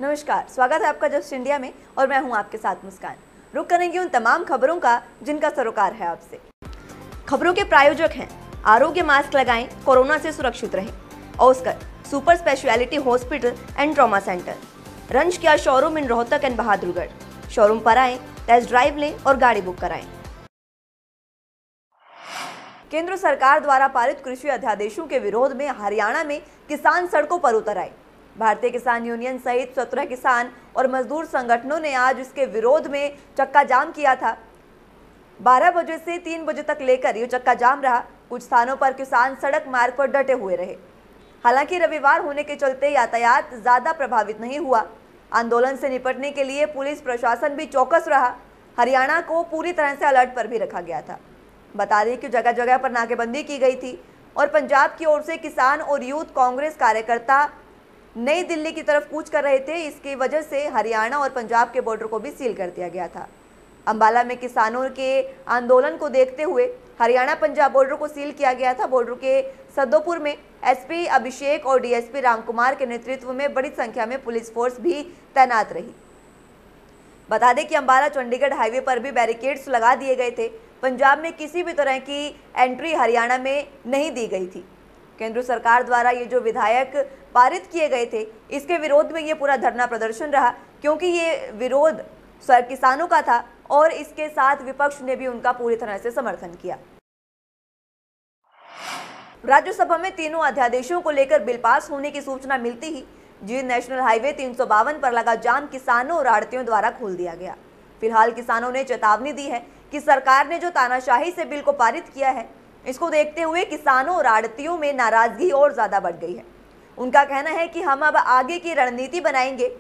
नमस्कार, स्वागत है आपका जस्ट इंडिया में और मैं हूं आपके साथ मुस्कान। रुक करेंगे उन तमाम खबरों का जिनका सरोकार है आपसे। खबरों के प्रायोजक हैं आरोग्य मास्क लगाएं, कोरोना से सुरक्षित रहें। Oscar super speciality hospital and trauma centre, रंज किया showroom in Rohtak and Bahadurgarh. Showroom पर आएं, टेस्ट ड्राइव लें और गाड़ी बुक कराएं। केंद्र सरकार द्वारा पारित कृषि अध्यादेशों के विरोध में हरियाणा में किसान सड़कों पर उतर आए। भारतीय किसान यूनियन सहित 17 किसान और मजदूर संगठनों ने आज इसके विरोध में चक्का जाम किया था। 12 बजे से 3 बजे तक लेकर ये चक्का जाम रहा। कुछ स्थानों पर किसान सड़क मार्ग पर डटे हुए रहे। हालांकि रविवार होने के चलते यातायात ज्यादा प्रभावित नहीं हुआ। आंदोलन से निपटने के लिए पुलिस प्रशासन भी चौकस रहा। हरियाणा को पूरी तरह से अलर्ट पर भी रखा गया था। बता दें कि जगह जगह पर नाकेबंदी की गई थी और पंजाब की ओर से किसान और यूथ कांग्रेस कार्यकर्ता नई दिल्ली की तरफ कूच कर रहे थे। इसकी वजह से हरियाणा और पंजाब के बॉर्डर को भी सील कर दिया गया था। अंबाला में किसानों के आंदोलन को देखते हुए हरियाणा पंजाब बॉर्डर को सील किया गया था। बॉर्डर के सदोपुर में एसपी अभिषेक और डीएसपी रामकुमार के नेतृत्व में बड़ी संख्या में पुलिस फोर्स भी तैनात रही। बता दें कि अंबाला चंडीगढ़ हाईवे पर भी बैरिकेड्स लगा दिए गए थे। पंजाब में किसी भी तरह की एंट्री हरियाणा में नहीं दी गई थी। केंद्र सरकार द्वारा ये जो विधायक पारित किए गए थे, इसके विरोध में ये पूरा धरना प्रदर्शन रहा, क्योंकि ये विरोध किसानों का था और इसके साथ विपक्ष ने भी उनका पूरी तरह से समर्थन किया। राज्यसभा में तीनों अध्यादेशों को लेकर बिल पास होने की सूचना मिलती ही जींद नेशनल हाईवे 352 पर लगा जाम किसानों और आड़तियों द्वारा खोल दिया गया। फिलहाल किसानों ने चेतावनी दी है कि सरकार ने जो तानाशाही से बिल को पारित किया है, इसको देखते हुए किसानों और आड़तियों में नाराजगी और ज्यादा बढ़ गई है। उनका कहना है कि हम अब आगे की रणनीति बनाएंगे।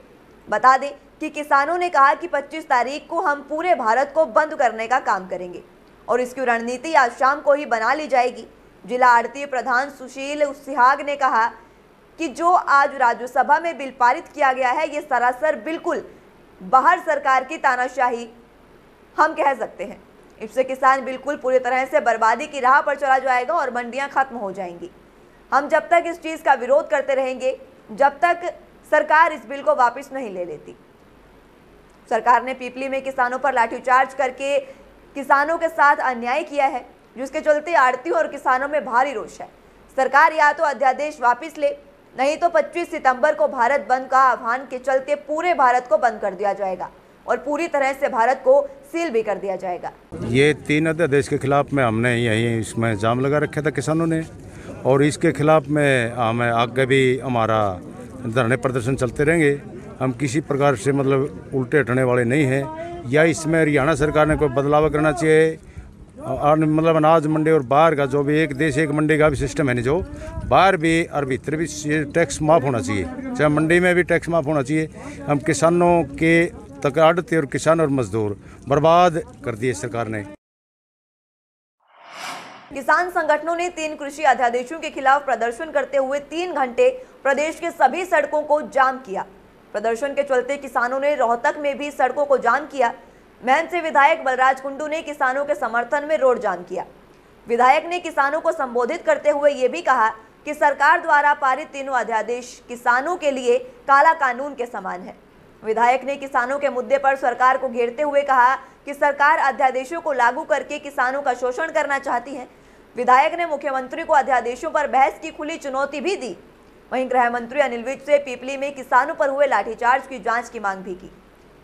बता दें कि किसानों ने कहा कि 25 तारीख को हम पूरे भारत को बंद करने का काम करेंगे और इसकी रणनीति आज शाम को ही बना ली जाएगी। जिला आड़ती प्रधान सुशील सिहाग ने कहा कि जो आज राज्यसभा में बिल पारित किया गया है, ये सरासर बिल्कुल बाहर सरकार की तानाशाही हम कह सकते हैं। इससे किसान बिल्कुल पूरी तरह से बर्बादी की राह पर चला जाएगा और मंडियां खत्म हो जाएंगी। हम जब तक इस चीज का विरोध करते रहेंगे, जब तक सरकार इस बिल को वापस नहीं ले लेती। सरकार ने पीपली में किसानों पर लाठीचार्ज करके किसानों के साथ अन्याय किया है, जिसके चलते आड़तियों और किसानों में भारी रोष है। सरकार या तो अध्यादेश वापस ले, नहीं तो 25 सितंबर को भारत बंद का आह्वान के चलते पूरे भारत को बंद कर दिया जाएगा और पूरी तरह से भारत को सील भी कर दिया जाएगा। ये 3 अध्यादेश के खिलाफ में हमने यही इसमें जाम लगा रखा था किसानों ने, और इसके खिलाफ में हमें आगे भी हमारा धरने प्रदर्शन चलते रहेंगे। हम किसी प्रकार से मतलब उल्टे हटने वाले नहीं हैं। या इसमें हरियाणा सरकार ने कोई बदलाव करना चाहिए। मतलब अनाज मंडी और बाहर का जो भी एक देश एक मंडी का भी सिस्टम है नहीं, जो बाहर भी और भीतर भी टैक्स माफ़ होना चाहिए, चाहे मंडी में भी टैक्स माफ़ होना चाहिए। हम किसानों के तक आड़ती और किसान और मजदूर बर्बाद कर दिए सरकार ने। किसान संगठनों ने 3 कृषि अध्यादेशों के खिलाफ प्रदर्शन करते हुए 3 घंटे प्रदेश के सभी सड़कों को जाम किया। प्रदर्शन के चलते किसानों ने रोहतक में भी सड़कों को जाम किया। महम से विधायक बलराज कुंडू ने किसानों के समर्थन में रोड जाम किया। विधायक ने किसानों को संबोधित करते हुए ये भी कहा कि सरकार द्वारा पारित तीनों अध्यादेश किसानों के लिए काला कानून के समान है। विधायक ने किसानों के मुद्दे पर सरकार को घेरते हुए कहा कि सरकार अध्यादेशों को लागू करके किसानों का शोषण करना चाहती है। विधायक ने मुख्यमंत्री को अध्यादेशों पर बहस की खुली चुनौती भी दी। वहीं गृह मंत्री अनिल विज से पीपली में किसानों पर हुए लाठीचार्ज की जांच की मांग भी की।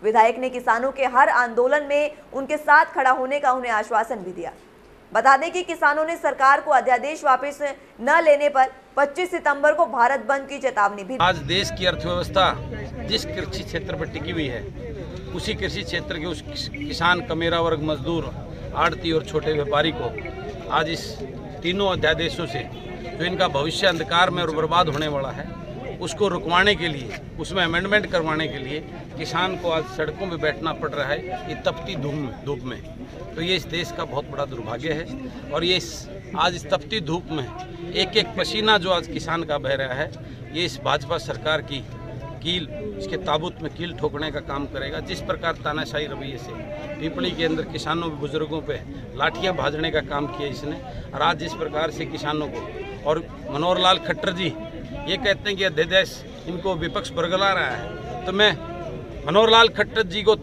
विधायक ने किसानों के हर आंदोलन में उनके साथ खड़ा होने का उन्हें आश्वासन भी दिया। बता दें कि किसानों ने सरकार को अध्यादेश वापस न लेने पर 25 सितंबर को भारत बंद की चेतावनी भी दी। आज देश की अर्थव्यवस्था जिस कृषि क्षेत्र पर टिकी हुई है, उसी कृषि क्षेत्र के उस किसान, कमेरा वर्ग, मजदूर, आड़ती और छोटे व्यापारी को आज इस तीनों अध्यादेशों से जो इनका भविष्य अंधकार में और बर्बाद होने वाला है, उसको रुकवाने के लिए, उसमें अमेंडमेंट करवाने के लिए किसान को आज सड़कों में बैठना पड़ रहा है, ये तपती धूप में। तो ये इस देश का बहुत बड़ा दुर्भाग्य है। और ये आज इस तपती धूप में एक एक पसीना जो आज किसान का बह रहा है, ये इस भाजपा सरकार की कील, इसके ताबूत में कील ठोकने का काम करेगा। जिस प्रकार तानाशाही रवैये से पीपली के अंदर किसानों बुजुर्गों पे लाठियां भाजने का काम किया इसने, और आज जिस प्रकार से किसानों को, और मनोहर लाल खट्टर जी ये कहते हैं कि अध्यादेश इनको विपक्ष बरगला रहा है, तो मैं मनोहर लाल खट्टर जी को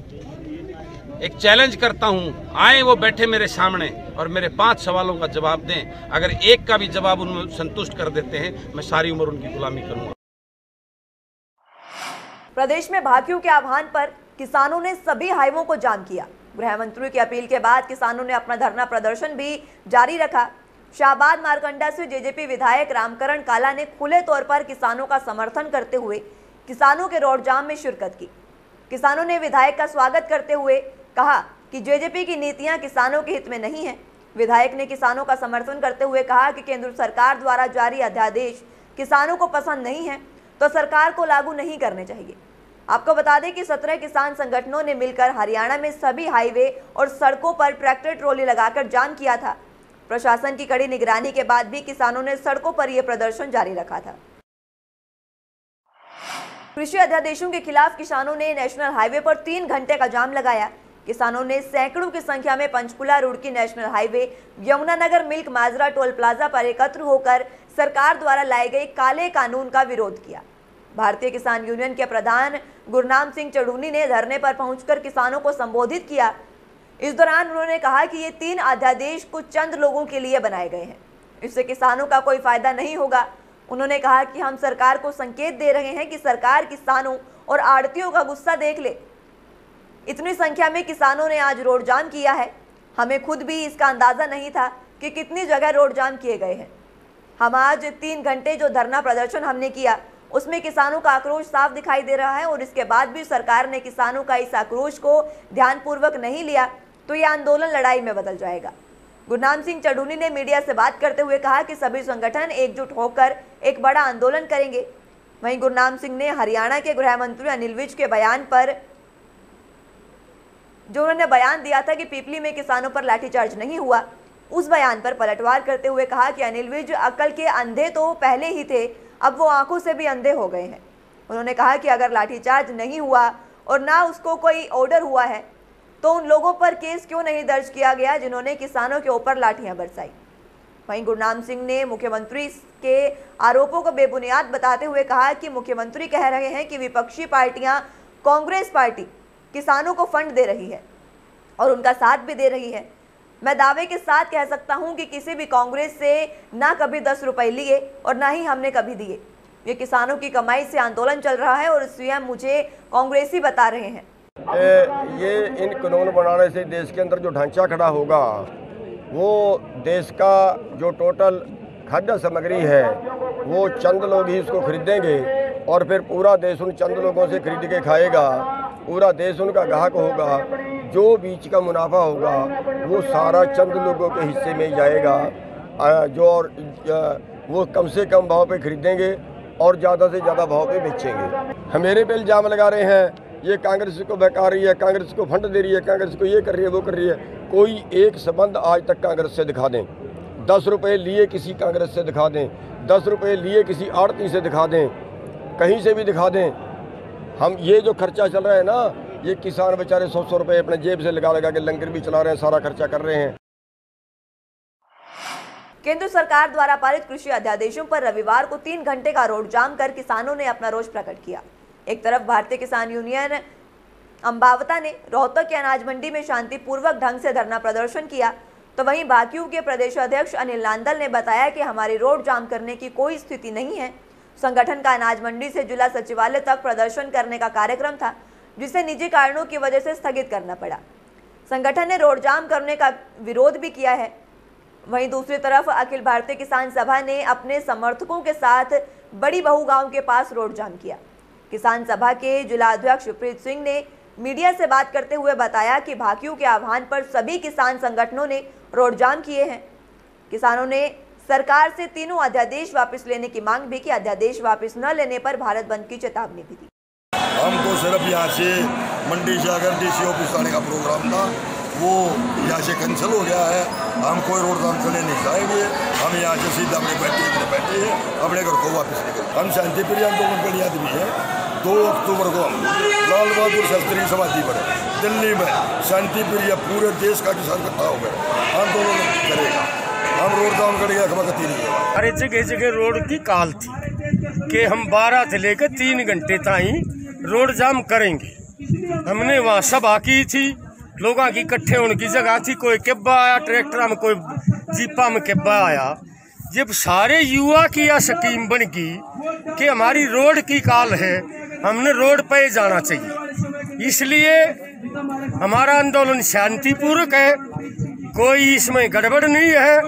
एक चैलेंज करता हूं, आए वो बैठे मेरे सामने और मेरे 5 सवालों का जवाब दें। अगर एक का भी जवाब उन्हें संतुष्ट कर देते हैं, मैं सारी उम्र उनकी गुलामी करूंगा। प्रदेश में भाकियों के आह्वान पर किसानों ने सभी हाईवों को जाम किया। गृह मंत्री की अपील के बाद किसानों ने अपना धरना प्रदर्शन भी जारी रखा। शाहबाद मारकंडा से जेजेपी विधायक रामकरण काला ने खुले तौर पर किसानों का समर्थन करते हुए किसानों के रोड जाम में शिरकत की। किसानों ने विधायक का स्वागत करते हुए कहा कि जेजेपी की नीतियां किसानों के हित में नहीं है। विधायक ने किसानों का समर्थन करते हुए कहा कि केंद्र सरकार द्वारा जारी अध्यादेश किसानों को पसंद नहीं है तो सरकार को लागू नहीं करने चाहिए। आपको बता दें कि 17 किसान संगठनों ने मिलकर हरियाणा में सभी हाईवे और सड़कों पर ट्रैक्टर ट्रॉली लगाकर जाम किया था। प्रशासन की कड़ी निगरानी के बाद भी किसानों ने सड़कों पर यह प्रदर्शन जारी रखा था। कृषि अध्यादेशों के खिलाफ किसानों ने नेशनल हाईवे पर 3 घंटे का जाम लगाया। किसानों ने सैकड़ों की संख्या में Panchkula Roorkee national highway, Yamunanagar milk Majra toll plaza पर एकत्र होकर सरकार द्वारा लाए गए काले कानून का विरोध किया। भारतीय किसान यूनियन के प्रधान गुरनाम सिंह चढ़ूनी ने धरने पर पहुंचकर किसानों को संबोधित किया। इस दौरान उन्होंने कहा कि ये 3 अध्यादेश कुछ चंद लोगों के लिए बनाए गए हैं, इससे किसानों का कोई फायदा नहीं होगा। उन्होंने कहा कि हम सरकार को संकेत दे रहे हैं कि सरकार किसानों और आड़तियों का गुस्सा देख ले। इतनी संख्या में किसानों ने आज रोड जाम किया है। हमें खुद भी इसका अंदाजा नहीं था कि कितनी जगह रोड जाम किए गए हैं। हम आज 3 घंटे जो धरना प्रदर्शन हमने किया उसमें किसानों का आक्रोश साफ दिखाई दे रहा है और इसके बाद भी सरकार ने किसानों का इस आक्रोश को ध्यानपूर्वक नहीं लिया तो यह आंदोलन लड़ाई में बदल जाएगा। गुरनाम सिंह चढ़ूनी ने मीडिया से बात करते हुए कहा कि सभी संगठन एकजुट होकर एक बड़ा आंदोलन करेंगे। वहीं गुरनाम सिंह ने हरियाणा के गृह मंत्री अनिल विज के बयान पर, जो उन्होंने बयान दिया था कि पीपली में किसानों पर लाठीचार्ज नहीं हुआ, उस बयान पर पलटवार करते हुए कहा कि अनिल विज अकल के अंधे तो पहले ही थे, अब वो आंखों से भी अंधे हो गए हैं। उन्होंने कहा कि अगर लाठीचार्ज नहीं हुआ और ना उसको कोई ऑर्डर हुआ है तो उन लोगों पर केस क्यों नहीं दर्ज किया गया जिन्होंने किसानों के ऊपर लाठियां बरसाई। वहीं गुरनाम सिंह ने मुख्यमंत्री के आरोपों को बेबुनियाद बताते हुए कहा कि मुख्यमंत्री कह रहे हैं कि विपक्षी पार्टियां, कांग्रेस पार्टी किसानों को फंड दे रही है और उनका साथ भी दे रही है। मैं दावे के साथ कह सकता हूं कि किसी भी कांग्रेस से ना कभी 10 रुपए लिए और ना ही हमने कभी दिए। ये किसानों की कमाई से आंदोलन चल रहा है और स्वयं मुझे कांग्रेसी बता रहे हैं। ये इन कानून बनाने से देश के अंदर जो ढांचा खड़ा होगा वो देश का जो टोटल खाद्य सामग्री है वो चंद लोग ही इसको खरीदेंगे और फिर पूरा देश उन चंद लोगों से खरीद के खाएगा। पूरा देश उनका ग्राहक होगा। जो बीच का मुनाफा होगा वो सारा चंद लोगों के हिस्से में जाएगा, जो और वो कम से कम भाव पे खरीदेंगे और ज़्यादा से ज़्यादा भाव पे बेचेंगे। हम मेरे पे इल्ज़ाम लगा रहे हैं ये कांग्रेस को बहका रही है, कांग्रेस को फंड दे रही है, कांग्रेस को ये कर रही है, वो कर रही है। कोई एक संबंध आज तक कांग्रेस से दिखा दें। 10 रुपये लिए किसी कांग्रेस से दिखा दें, 10 रुपये लिए किसी आड़ती से दिखा दें, कहीं से भी दिखा दें। हम ये जो खर्चा चल रहा है ना, ये किसान बेचारे 100 रुपये अपने जेब से लगा लगा के लंगर भी चला रहे हैं, सारा खर्चा कर रहे हैं। केंद्र सरकार द्वारा पारित कृषि अध्यादेशों पर रविवार को 3 घंटे का रोड जाम कर किसानों ने अपना रोष प्रकट किया। एक तरफ भारतीय किसान यूनियन अंबावता ने रोहतक की अनाज मंडी में शांतिपूर्वक ढंग से धरना प्रदर्शन किया, तो वहीं भाकियू के प्रदेश अध्यक्ष अनिल नांदल ने बताया कि हमारी रोड जाम करने की कोई स्थिति नहीं है। संगठन का अनाज मंडी से जिला सचिवालय तक प्रदर्शन करने का कार्यक्रम था, जिसे निजी कारणों की वजह से स्थगित करना पड़ा। संगठन ने रोड जाम करने का विरोध भी किया है। वहीं दूसरी तरफ अखिल भारतीय किसान सभा ने अपने समर्थकों के साथ बड़ी बहू गांव के पास रोड जाम किया। किसान सभा के जिला अध्यक्ष प्रीत सिंह ने मीडिया से बात करते हुए बताया कि भाकियू के आह्वान पर सभी किसान संगठनों ने रोड जाम किए हैं। किसानों ने सरकार से तीनों अध्यादेश वापस लेने की मांग भी की। अध्यादेश वापस न लेने पर भारत बंद की चेतावनी भी दी। हमको सिर्फ यहाँ से मंडी से अगर डीसी ऑफिस आने का प्रोग्राम था वो यहाँ से कैंसिल हो गया है। हम कोई रोड जाम करने नहीं जाएंगे। हम यहाँ से सीधा अपने बैठे हैं, अपने घर को वापस निकल। हम शांतिप्रिय आंदोलन के लिए आदमी है। 2 अक्टूबर को हम लाल बहादुर शास्त्री समाधि पर दिल्ली में शांतिप्रिय पूरे देश का किसान इकट्ठा हो गया आंदोलन करेगा। हम रोड जाम करेंगे, खबरती नहीं है। अरे जगह जगह रोड की काल थी, कि हम 12 से लेकर 3 घंटे ताई रोड जाम करेंगे। हमने वहाँ सभा की थी, लोगों की इकट्ठे होने की जगह थी, कोई केब्बा आया ट्रैक्टर में, कोई जीपा में केब्बा आया। जब सारे युवा की यह स्कीम बन गई कि हमारी रोड की काल है, हमने रोड पे जाना चाहिए, इसलिए हमारा आंदोलन शांतिपूर्वक है, कोई इसमें गड़बड़ नहीं है,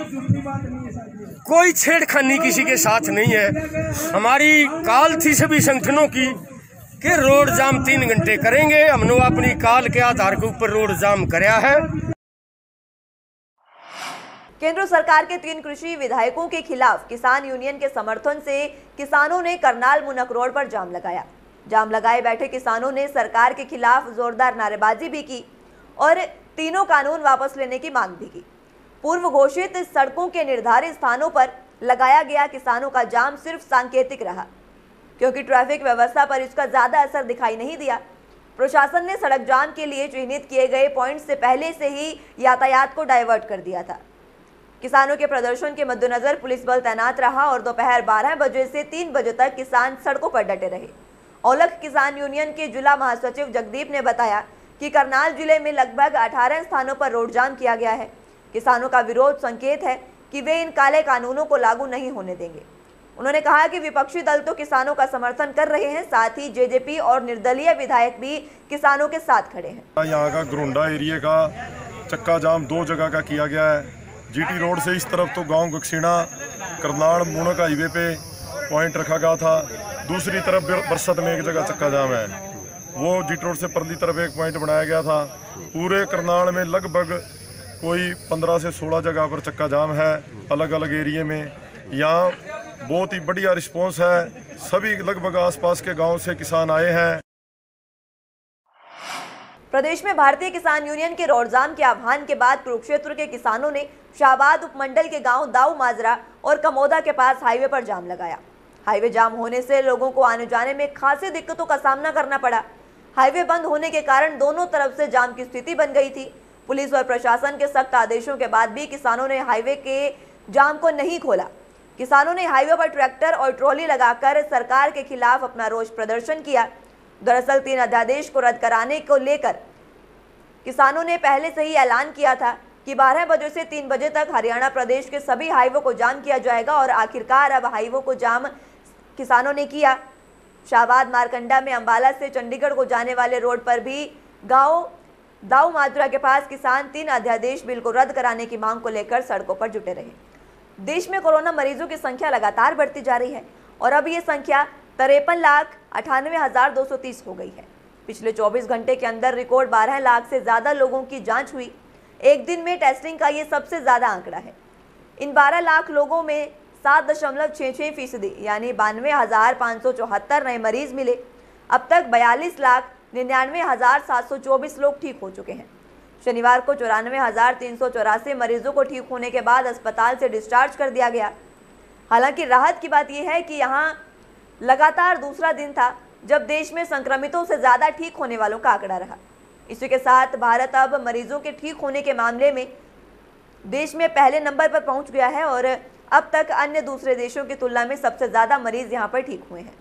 कोई छेड़खानी किसी के साथ नहीं है। हमारी काल थी सभी संगठनों की कि रोड जाम 3 घंटे करेंगे। हमने अपनी काल के आधार के ऊपर रोड जाम कराया है। केंद्र सरकार के 3 कृषि विधायकों के खिलाफ किसान यूनियन के समर्थन से किसानों ने करनाल मुनक रोड पर जाम लगाया। जाम लगाए बैठे किसानों ने सरकार के खिलाफ जोरदार नारेबाजी भी की और तीनों कानून वापस लेने की मांग भी की। पूर्व घोषित सड़कों के निर्धारित स्थानों पर लगाया गया किसानों का जाम सिर्फ सांकेतिक रहा, क्योंकि ट्रैफिक व्यवस्था पर इसका ज्यादा असर दिखाई नहीं दिया। प्रशासन ने सड़क जाम के लिए चिन्हित किए गए पॉइंट से पहले से ही यातायात को डाइवर्ट कर दिया था। किसानों के प्रदर्शन के मद्देनजर पुलिस बल तैनात रहा और दोपहर 12 बजे से 3 बजे तक किसान सड़कों पर डटे रहे। औलख किसान यूनियन के जिला महासचिव जगदीप ने बताया कि करनाल जिले में लगभग 18 स्थानों पर रोड जाम किया गया है। किसानों का विरोध संकेत है कि वे इन काले कानूनों को लागू नहीं होने देंगे। उन्होंने कहा कि विपक्षी दल तो किसानों का समर्थन कर रहे हैं, साथ ही जेजेपी और निर्दलीय विधायक भी किसानों के साथ खड़े हैं। यहाँ का गुरुंडा एरिया का चक्का जाम 2 जगह का किया गया है। जीटी रोड से इस तरफ तो गांव गक्सीना करनाल मुनक हाईवे पे पॉइंट रखा गया था, दूसरी तरफ बरसत में एक जगह चक्का जाम है, वो जीटी रोड से परली तरफ एक पॉइंट बनाया गया था। पूरे करनाल में लगभग कोई 15 से 16 जगह पर चक्का जाम है अलग अलग एरिए में। यहाँ बहुत ही बढ़िया रिस्पॉन्स है, सभी लगभग आसपास के गांव से किसान आए हैं। प्रदेश में भारतीय किसान यूनियन के रोड जाम के आह्वान के बाद कुरुक्षेत्र के किसानों ने शाहबाद उपमंडल के गांव दाऊ माजरा और कमोदा के पास हाईवे पर जाम लगाया। हाईवे जाम होने से लोगों को आने जाने में खासी दिक्कतों का सामना करना पड़ा। हाईवे बंद होने के कारण दोनों तरफ से जाम की स्थिति बन गई थी। पुलिस और प्रशासन के सख्त आदेशों के बाद भी किसानों ने हाईवे के जाम को नहीं खोला। किसानों ने हाईवे पर ट्रैक्टर और ट्रॉली लगाकर सरकार के खिलाफ अपना रोष प्रदर्शन किया। दरअसल 3 अध्यादेश को रद्द कराने को लेकर किसानों ने पहले से ही ऐलान किया था कि 12 बजे से 3 बजे तक हरियाणा प्रदेश के सभी हाईवे को जाम किया जाएगा और आखिरकार अब हाईवे को जाम किसानों ने किया। शाहबाद मारकंडा में अंबाला से चंडीगढ़ को जाने वाले रोड पर भी गांव दाऊ माजरा के पास किसान 3 अध्यादेश बिल को रद्द कराने की मांग को लेकर सड़कों पर जुटे रहे। देश में कोरोना मरीजों की संख्या लगातार बढ़ती जा रही है और अब ये संख्या 53,98,230 हो गई है। पिछले 24 घंटे के अंदर रिकॉर्ड 12 लाख से ज्यादा लोगों की जांच हुई। एक दिन में टेस्टिंग का ये सबसे ज्यादा आंकड़ा है। इन 12 लाख लोगों में 7.66% यानी 92,574 नए मरीज मिले। अब तक 42,99,724 लोग ठीक हो चुके हैं। शनिवार को 94,384 मरीजों को ठीक होने के बाद अस्पताल से डिस्चार्ज कर दिया गया। हालांकि राहत की बात यह है कि यहां लगातार दूसरा दिन था जब देश में संक्रमितों से ज्यादा ठीक होने वालों का आंकड़ा रहा। इसी के साथ भारत अब मरीजों के ठीक होने के मामले में देश में पहले नंबर पर पहुंच गया है और अब तक अन्य दूसरे देशों की तुलना में सबसे ज्यादा मरीज यहां पर ठीक हुए हैं।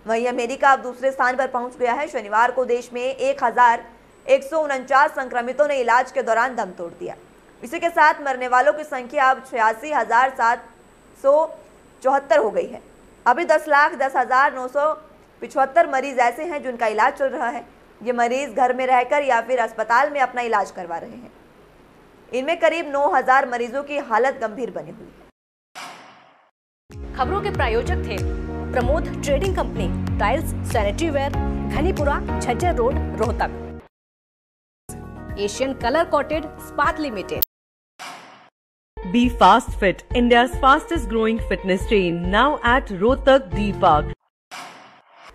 वहीं अमेरिका अब दूसरे स्थान पर पहुंच गया है। शनिवार को देश में 1,149 संक्रमितों ने इलाज के दौरान दम तोड़ दिया। इसी के साथ मरने वालों की संख्या अब 86,774 हो गई है। अभी 10,10,975 मरीज ऐसे हैं जिनका इलाज चल रहा है। ये मरीज घर में रहकर या फिर अस्पताल में अपना इलाज करवा रहे हैं। इनमें करीब 9,000 मरीजों की हालत गंभीर बनी हुई है। खबरों के प्रायोजक थे Pramod trading company, tiles, sanitary ware, Ghanipura, Jhajjar road, Rohtak. Asian colour coated Ispat limited. Be Fast Fit, India's fastest growing fitness chain, now at Rohtak D Park.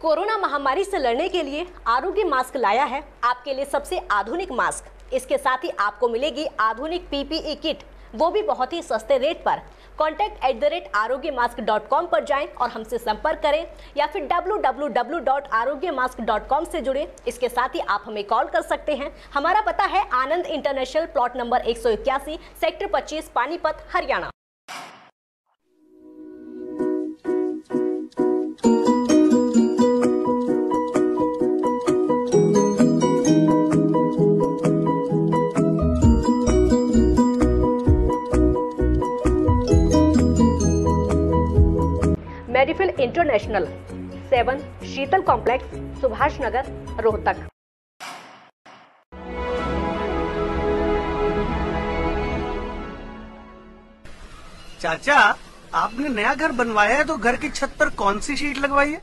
Corona महामारी से लड़ने के लिए आरोग्य मास्क लाया है आपके लिए सबसे आधुनिक मास्क। इसके साथ ही आपको मिलेगी आधुनिक PPE किट, वो भी बहुत ही सस्ते रेट पर। contact@arogyamask.com पर जाएं और हमसे संपर्क करें या फिर www.arogyamask.com से जुड़ें। इसके साथ ही आप हमें कॉल कर सकते हैं। हमारा पता है Anand international, plot number 181, sector 25, Panipat, Haryana. International, 7 Sheetal complex, Subhash Nagar, Rohtak. चाचा, आपने नया घर बनवाया है तो घर की छत पर कौन सी शीट लगवाई है?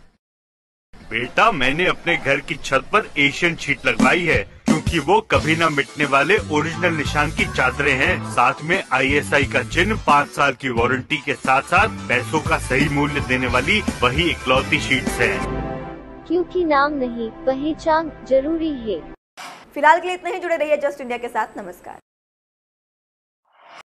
बेटा, मैंने अपने घर की छत पर एशियन शीट लगवाई है क्योंकि वो कभी न मिटने वाले ओरिजिनल निशान की चादरें हैं। साथ में ISI का चिन्ह, 5 साल की वारंटी के साथ साथ पैसों का सही मूल्य देने वाली वही इकलौती शीट्स है। क्योंकि नाम नहीं, पहचान जरूरी है। फिलहाल के लिए इतना ही। जुड़े रहिए जस्ट इंडिया के साथ। नमस्कार।